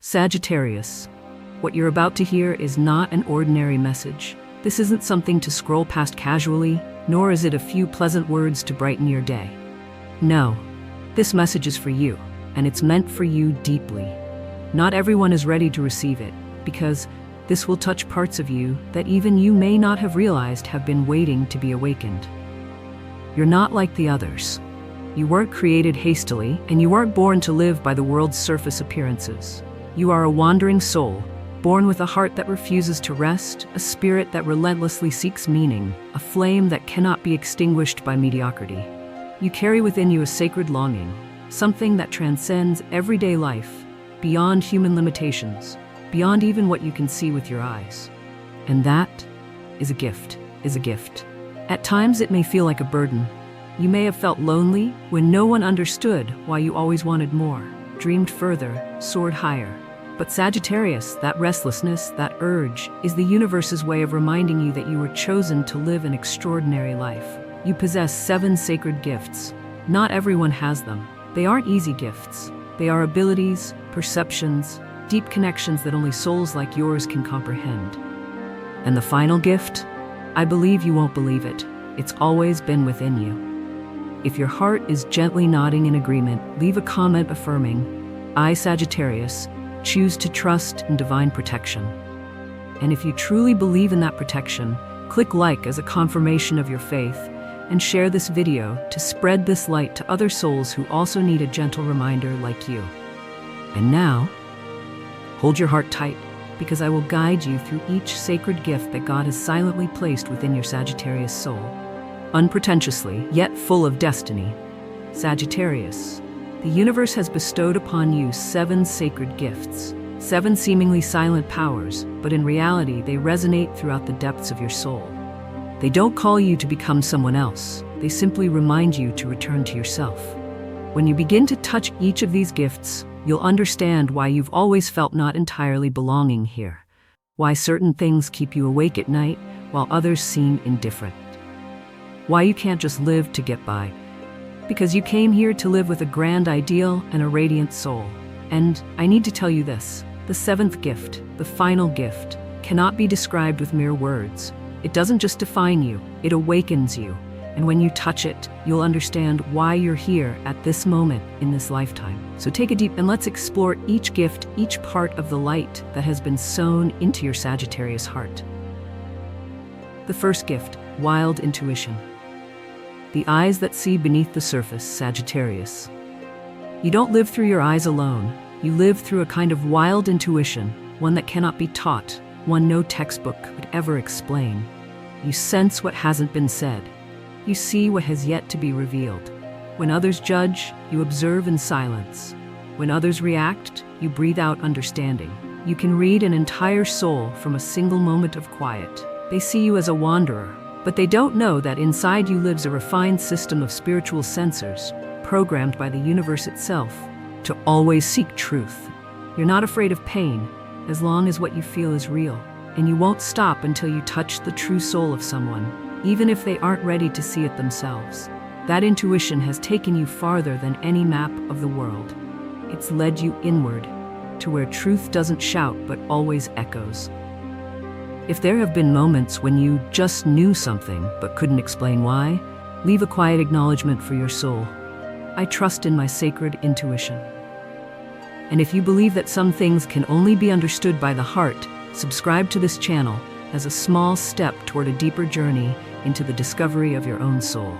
Sagittarius, what you're about to hear is not an ordinary message. This isn't something to scroll past casually, nor is it a few pleasant words to brighten your day. No, this message is for you, and it's meant for you deeply. Not everyone is ready to receive it, because this will touch parts of you that even you may not have realized have been waiting to be awakened. You're not like the others. You weren't created hastily, and you weren't born to live by the world's surface appearances. You are a wandering soul, born with a heart that refuses to rest, a spirit that relentlessly seeks meaning, a flame that cannot be extinguished by mediocrity. You carry within you a sacred longing, something that transcends everyday life, beyond human limitations, beyond even what you can see with your eyes. And that is a gift. At times it may feel like a burden. You may have felt lonely when no one understood why you always wanted more, dreamed further, soared higher. But Sagittarius, that restlessness, that urge, is the universe's way of reminding you that you were chosen to live an extraordinary life. You possess 7 sacred gifts. Not everyone has them. They aren't easy gifts. They are abilities, perceptions, deep connections that only souls like yours can comprehend. And the final gift? I believe you won't believe it. It's always been within you. If your heart is gently nodding in agreement, leave a comment affirming, I, Sagittarius, choose to trust in divine protection. And if you truly believe in that protection, click like as a confirmation of your faith, and share this video to spread this light to other souls who also need a gentle reminder like you. And now, hold your heart tight, because I will guide you through each sacred gift that God has silently placed within your Sagittarius soul. Unpretentiously, yet full of destiny. Sagittarius, the universe has bestowed upon you 7 sacred gifts, 7 seemingly silent powers, but in reality they resonate throughout the depths of your soul. They don't call you to become someone else, they simply remind you to return to yourself. When you begin to touch each of these gifts, you'll understand why you've always felt not entirely belonging here, why certain things keep you awake at night while others seem indifferent, why you can't just live to get by, because you came here to live with a grand ideal and a radiant soul. And I need to tell you this, the 7th gift, the final gift, cannot be described with mere words. It doesn't just define you, it awakens you. And when you touch it, you'll understand why you're here at this moment in this lifetime. So take a deep and let's explore each gift, each part of the light that has been sown into your Sagittarius heart. The first gift, wild intuition. The eyes that see beneath the surface, Sagittarius. You don't live through your eyes alone. You live through a kind of wild intuition, one that cannot be taught, one no textbook could ever explain. You sense what hasn't been said. You see what has yet to be revealed. When others judge, you observe in silence. When others react, you breathe out understanding. You can read an entire soul from a single moment of quiet. They see you as a wanderer, but they don't know that inside you lives a refined system of spiritual sensors, programmed by the universe itself, to always seek truth. You're not afraid of pain, as long as what you feel is real, and you won't stop until you touch the true soul of someone, even if they aren't ready to see it themselves. That intuition has taken you farther than any map of the world. It's led you inward, to where truth doesn't shout but always echoes. If there have been moments when you just knew something but couldn't explain why, leave a quiet acknowledgement for your soul. I trust in my sacred intuition. And if you believe that some things can only be understood by the heart, subscribe to this channel as a small step toward a deeper journey into the discovery of your own soul.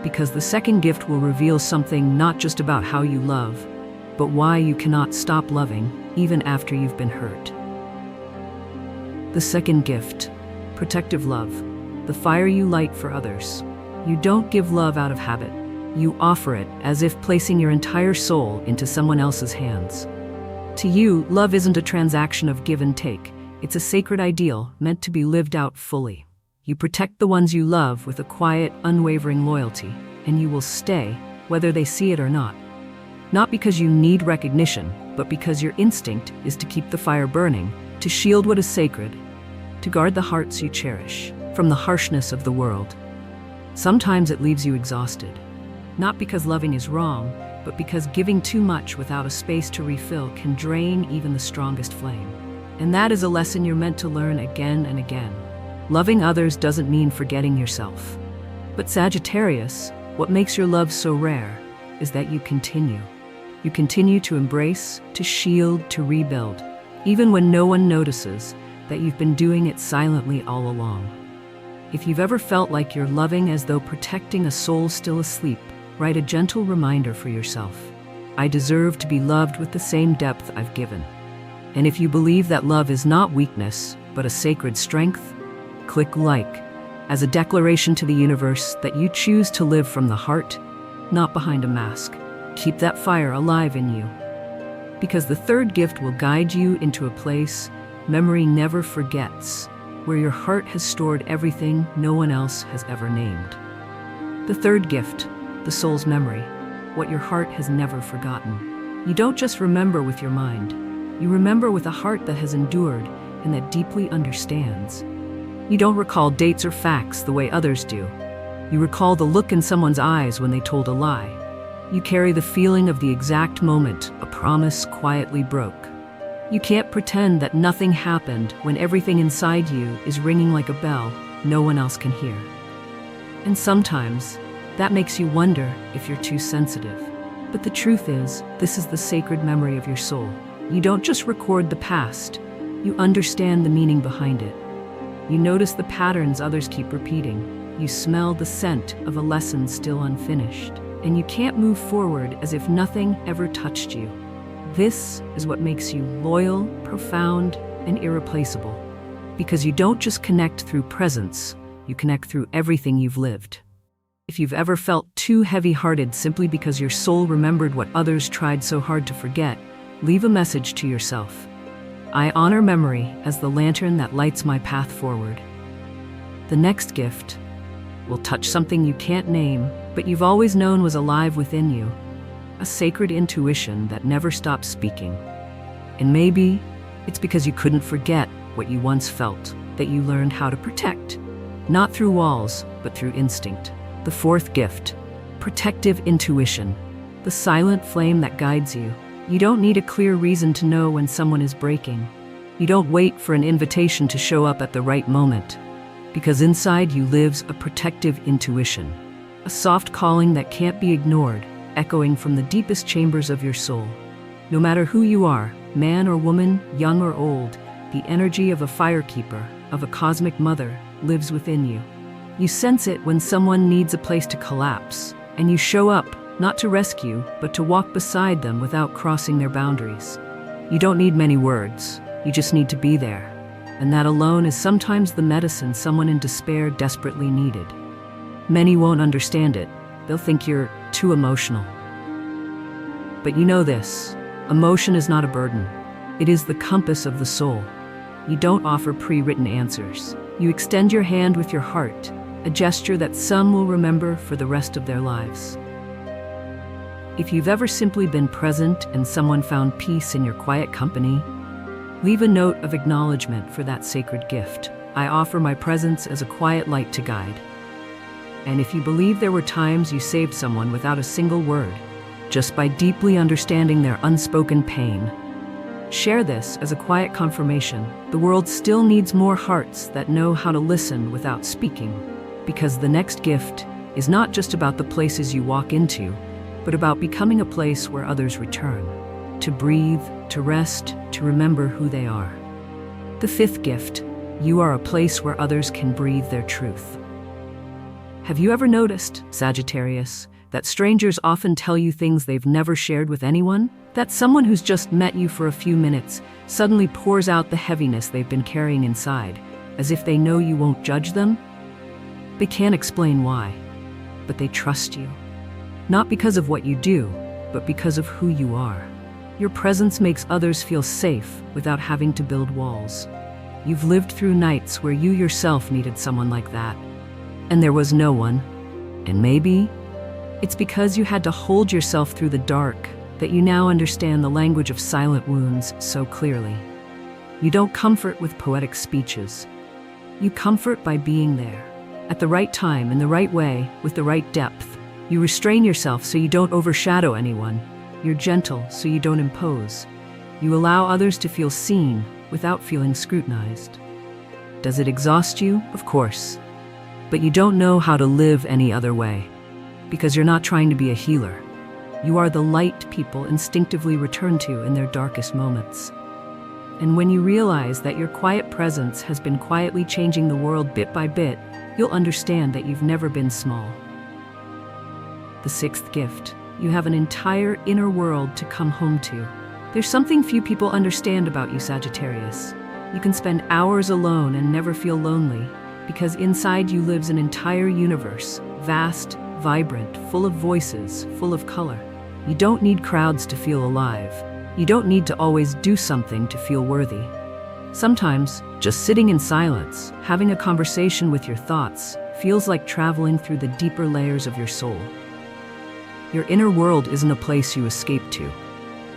Because the second gift will reveal something not just about how you love, but why you cannot stop loving even after you've been hurt. The second gift, protective love, the fire you light for others. You don't give love out of habit. You offer it as if placing your entire soul into someone else's hands. To you, love isn't a transaction of give and take. It's a sacred ideal meant to be lived out fully. You protect the ones you love with a quiet, unwavering loyalty, and you will stay, whether they see it or not. Not because you need recognition, but because your instinct is to keep the fire burning, to shield what is sacred, to guard the hearts you cherish from the harshness of the world. Sometimes it leaves you exhausted, not because loving is wrong, but because giving too much without a space to refill can drain even the strongest flame. And that is a lesson you're meant to learn again and again. Loving others doesn't mean forgetting yourself. But Sagittarius, what makes your love so rare is that you continue. You continue to embrace, to shield, to rebuild, even when no one notices that you've been doing it silently all along. If you've ever felt like you're loving as though protecting a soul still asleep, write a gentle reminder for yourself. I deserve to be loved with the same depth I've given. And if you believe that love is not weakness, but a sacred strength, click like as a declaration to the universe that you choose to live from the heart, not behind a mask. Keep that fire alive in you. Because the third gift will guide you into a place memory never forgets, where your heart has stored everything no one else has ever named. The third gift, the soul's memory, what your heart has never forgotten. You don't just remember with your mind, you remember with a heart that has endured and that deeply understands. You don't recall dates or facts the way others do. You recall the look in someone's eyes when they told a lie. You carry the feeling of the exact moment a promise quietly broke. You can't pretend that nothing happened when everything inside you is ringing like a bell no one else can hear. And sometimes, that makes you wonder if you're too sensitive. But the truth is, this is the sacred memory of your soul. You don't just record the past, you understand the meaning behind it. You notice the patterns others keep repeating. You smell the scent of a lesson still unfinished. And you can't move forward as if nothing ever touched you. This is what makes you loyal, profound, and irreplaceable. Because you don't just connect through presence, you connect through everything you've lived. If you've ever felt too heavy-hearted simply because your soul remembered what others tried so hard to forget, leave a message to yourself. I honor memory as the lantern that lights my path forward. The next gift will touch something you can't name, but you've always known was alive within you. A sacred intuition that never stops speaking. And maybe it's because you couldn't forget what you once felt, that you learned how to protect. Not through walls, but through instinct. The fourth gift, protective intuition. The silent flame that guides you. You don't need a clear reason to know when someone is breaking. You don't wait for an invitation to show up at the right moment. Because inside you lives a protective intuition. A soft calling that can't be ignored, echoing from the deepest chambers of your soul. No matter who you are, man or woman, young or old, the energy of a firekeeper, of a cosmic mother, lives within you. You sense it when someone needs a place to collapse, and you show up, not to rescue, but to walk beside them without crossing their boundaries. You don't need many words, you just need to be there. And that alone is sometimes the medicine someone in despair desperately needed. Many won't understand it. They'll think you're too emotional. But you know this, emotion is not a burden. It is the compass of the soul. You don't offer pre-written answers. You extend your hand with your heart, a gesture that some will remember for the rest of their lives. If you've ever simply been present and someone found peace in your quiet company, leave a note of acknowledgement for that sacred gift. I offer my presence as a quiet light to guide. And if you believe there were times you saved someone without a single word, just by deeply understanding their unspoken pain, share this as a quiet confirmation. The world still needs more hearts that know how to listen without speaking. Because the next gift is not just about the places you walk into, but about becoming a place where others return. To breathe, to rest, to remember who they are. The fifth gift, you are a place where others can breathe their truth. Have you ever noticed, Sagittarius, that strangers often tell you things they've never shared with anyone? That someone who's just met you for a few minutes suddenly pours out the heaviness they've been carrying inside, as if they know you won't judge them? They can't explain why, but they trust you. Not because of what you do, but because of who you are. Your presence makes others feel safe without having to build walls. You've lived through nights where you yourself needed someone like that, and there was no one. And maybe it's because you had to hold yourself through the dark that you now understand the language of silent wounds so clearly. You don't comfort with poetic speeches. You comfort by being there, at the right time, in the right way, with the right depth. You restrain yourself so you don't overshadow anyone. You're gentle so you don't impose. You allow others to feel seen without feeling scrutinized. Does it exhaust you? Of course. But you don't know how to live any other way, because you're not trying to be a healer. You are the light people instinctively return to in their darkest moments. And when you realize that your quiet presence has been quietly changing the world bit by bit, you'll understand that you've never been small. The sixth gift. You have an entire inner world to come home to. There's something few people understand about you, Sagittarius. You can spend hours alone and never feel lonely, because inside you lives an entire universe, vast, vibrant, full of voices, full of color. You don't need crowds to feel alive. You don't need to always do something to feel worthy. Sometimes, just sitting in silence, having a conversation with your thoughts, feels like traveling through the deeper layers of your soul. Your inner world isn't a place you escape to.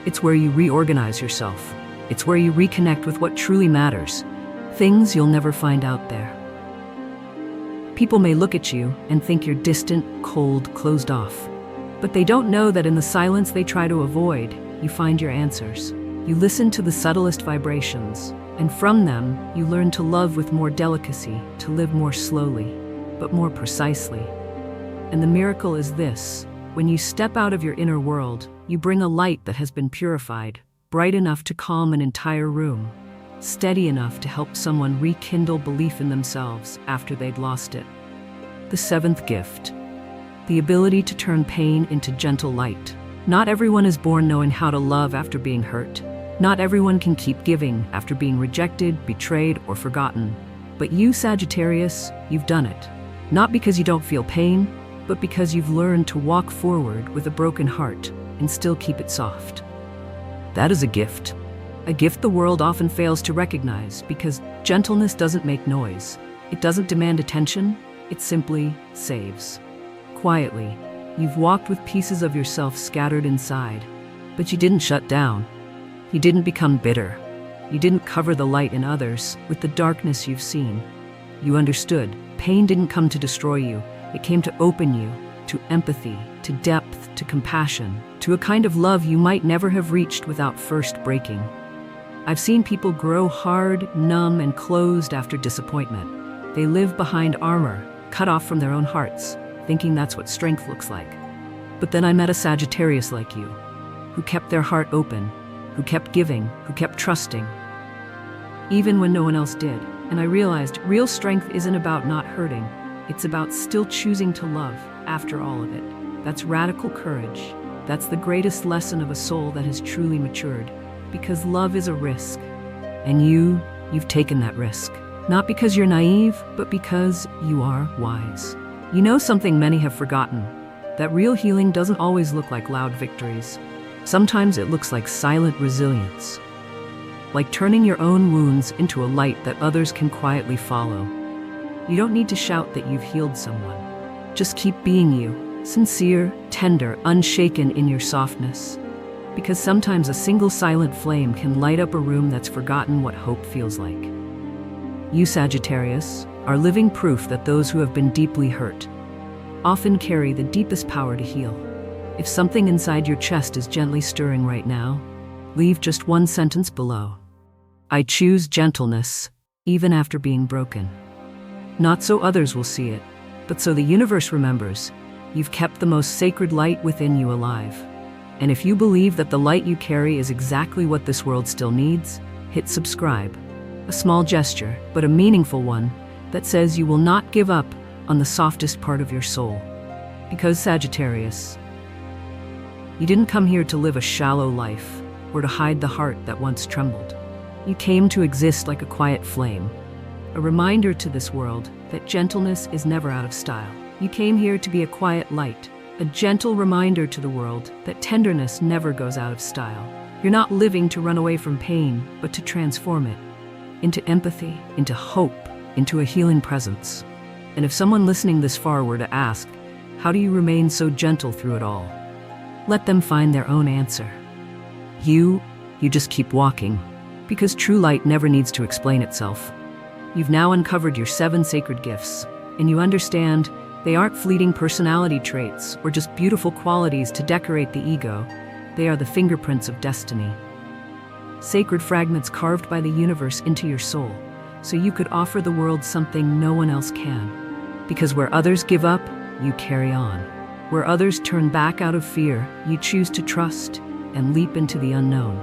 It's where you reorganize yourself. It's where you reconnect with what truly matters, things you'll never find out there. People may look at you and think you're distant, cold, closed off. But they don't know that in the silence they try to avoid, you find your answers. You listen to the subtlest vibrations, and from them, you learn to love with more delicacy, to live more slowly, but more precisely. And the miracle is this: when you step out of your inner world, you bring a light that has been purified, bright enough to calm an entire room, steady enough to help someone rekindle belief in themselves after they'd lost it. The seventh gift. The ability to turn pain into gentle light. Not everyone is born knowing how to love after being hurt. Not everyone can keep giving after being rejected, betrayed, or forgotten. But you, Sagittarius, you've done it. Not because you don't feel pain, but because you've learned to walk forward with a broken heart and still keep it soft. That is a gift the world often fails to recognize, because gentleness doesn't make noise. It doesn't demand attention, it simply saves. Quietly, you've walked with pieces of yourself scattered inside, but you didn't shut down. You didn't become bitter. You didn't cover the light in others with the darkness you've seen. You understood. Pain didn't come to destroy you. It came to open you to empathy, to depth, to compassion, to a kind of love you might never have reached without first breaking. I've seen people grow hard, numb, and closed after disappointment. They live behind armor, cut off from their own hearts, thinking that's what strength looks like. But then I met a Sagittarius like you, who kept their heart open, who kept giving, who kept trusting, even when no one else did. And I realized real strength isn't about not hurting. It's about still choosing to love after all of it. That's radical courage. That's the greatest lesson of a soul that has truly matured. Because love is a risk. And you've taken that risk. Not because you're naive, but because you are wise. You know something many have forgotten, that real healing doesn't always look like loud victories. Sometimes it looks like silent resilience. Like turning your own wounds into a light that others can quietly follow. You don't need to shout that you've healed someone. Just keep being you, sincere, tender, unshaken in your softness. Because sometimes a single silent flame can light up a room that's forgotten what hope feels like. You, Sagittarius, are living proof that those who have been deeply hurt often carry the deepest power to heal. If something inside your chest is gently stirring right now, leave just one sentence below. I choose gentleness, even after being broken. Not so others will see it, but so the universe remembers you've kept the most sacred light within you alive. And if you believe that the light you carry is exactly what this world still needs, hit subscribe. A small gesture, but a meaningful one, that says you will not give up on the softest part of your soul. Because, Sagittarius, you didn't come here to live a shallow life or to hide the heart that once trembled. You came to exist like a quiet flame, a reminder to this world that gentleness is never out of style. You came here to be a quiet light, a gentle reminder to the world that tenderness never goes out of style. You're not living to run away from pain, but to transform it into empathy, into hope, into a healing presence. And if someone listening this far were to ask, how do you remain so gentle through it all? Let them find their own answer. You just keep walking, because true light never needs to explain itself. You've now uncovered your 7 sacred gifts, and you understand They aren't fleeting personality traits or just beautiful qualities to decorate the ego. They are the fingerprints of destiny. Sacred fragments carved by the universe into your soul, so you could offer the world something no one else can. Because where others give up, you carry on. Where others turn back out of fear, you choose to trust and leap into the unknown.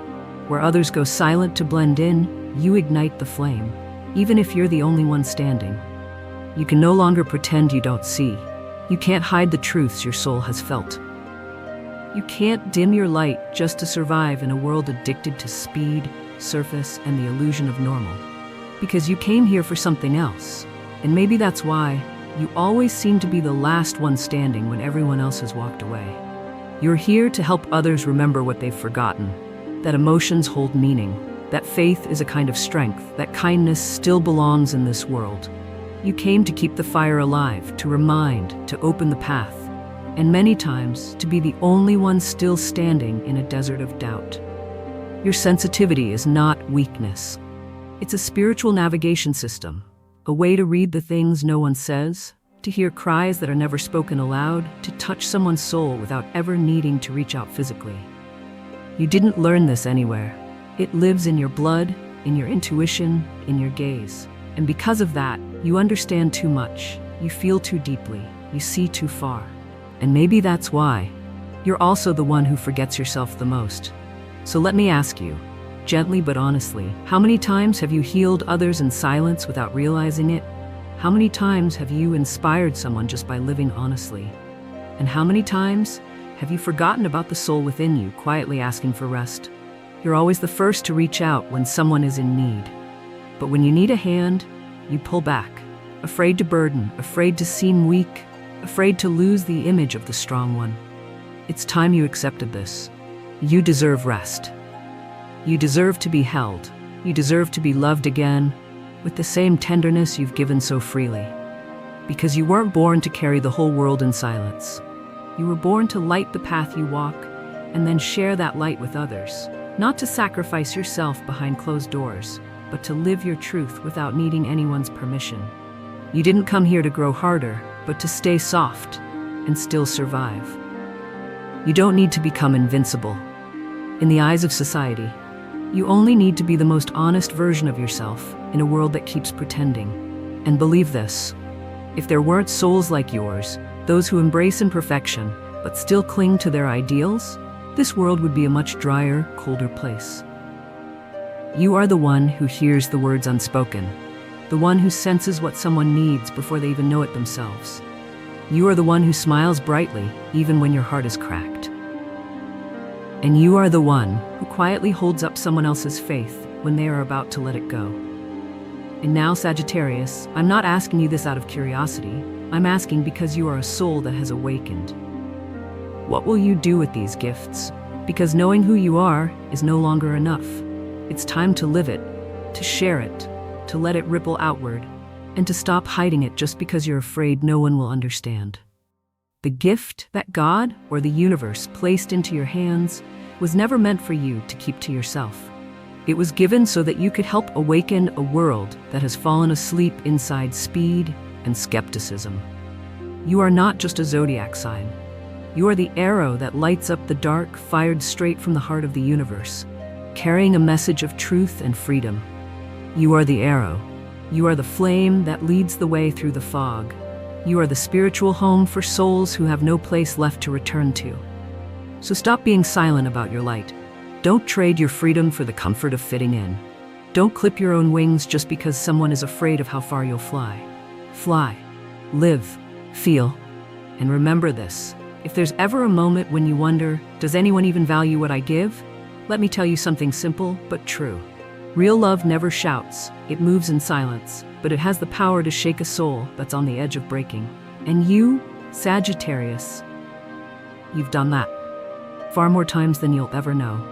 Where others go silent to blend in, you ignite the flame, even if you're the only one standing. You can no longer pretend you don't see. You can't hide the truths your soul has felt. You can't dim your light just to survive in a world addicted to speed, surface, and the illusion of normal. Because you came here for something else. And maybe that's why you always seem to be the last one standing when everyone else has walked away. You're here to help others remember what they've forgotten, that emotions hold meaning, that faith is a kind of strength, that kindness still belongs in this world. You came to keep the fire alive, to remind, to open the path, and many times to be the only one still standing in a desert of doubt. Your sensitivity is not weakness. It's a spiritual navigation system, a way to read the things no one says, to hear cries that are never spoken aloud, to touch someone's soul without ever needing to reach out physically. You didn't learn this anywhere. It lives in your blood, in your intuition, in your gaze. And because of that, you understand too much, you feel too deeply, you see too far. And maybe that's why you're also the one who forgets yourself the most. So let me ask you, gently but honestly, how many times have you healed others in silence without realizing it? How many times have you inspired someone just by living honestly? And how many times have you forgotten about the soul within you, quietly asking for rest? You're always the first to reach out when someone is in need. But when you need a hand, you pull back, afraid to burden, afraid to seem weak, afraid to lose the image of the strong one. It's time you accepted this. You deserve rest. You deserve to be held. You deserve to be loved again with the same tenderness you've given so freely. Because you weren't born to carry the whole world in silence. You were born to light the path you walk and then share that light with others. Not to sacrifice yourself behind closed doors, but to live your truth without needing anyone's permission. You didn't come here to grow harder, but to stay soft and still survive. You don't need to become invincible. In the eyes of society, you only need to be the most honest version of yourself in a world that keeps pretending. And believe this, if there weren't souls like yours, those who embrace imperfection but still cling to their ideals, this world would be a much drier, colder place. You are the one who hears the words unspoken, the one who senses what someone needs before they even know it themselves. You are the one who smiles brightly, even when your heart is cracked. And you are the one who quietly holds up someone else's faith when they are about to let it go. And now, Sagittarius, I'm not asking you this out of curiosity. I'm asking because you are a soul that has awakened. What will you do with these gifts? Because knowing who you are is no longer enough. It's time to live it, to share it, to let it ripple outward, and to stop hiding it just because you're afraid no one will understand. The gift that God or the universe placed into your hands was never meant for you to keep to yourself. It was given so that you could help awaken a world that has fallen asleep inside speed and skepticism. You are not just a zodiac sign. You are the arrow that lights up the dark, fired straight from the heart of the universe, carrying a message of truth and freedom. You are the arrow. You are the flame that leads the way through the fog. You are the spiritual home for souls who have no place left to return to. So stop being silent about your light. Don't trade your freedom for the comfort of fitting in. Don't clip your own wings just because someone is afraid of how far you'll fly. Fly, live, feel, and remember this. If there's ever a moment when you wonder, does anyone even value what I give? Let me tell you something simple but true. Real love never shouts, it moves in silence, but it has the power to shake a soul that's on the edge of breaking. And you, Sagittarius, you've done that. Far more times than you'll ever know.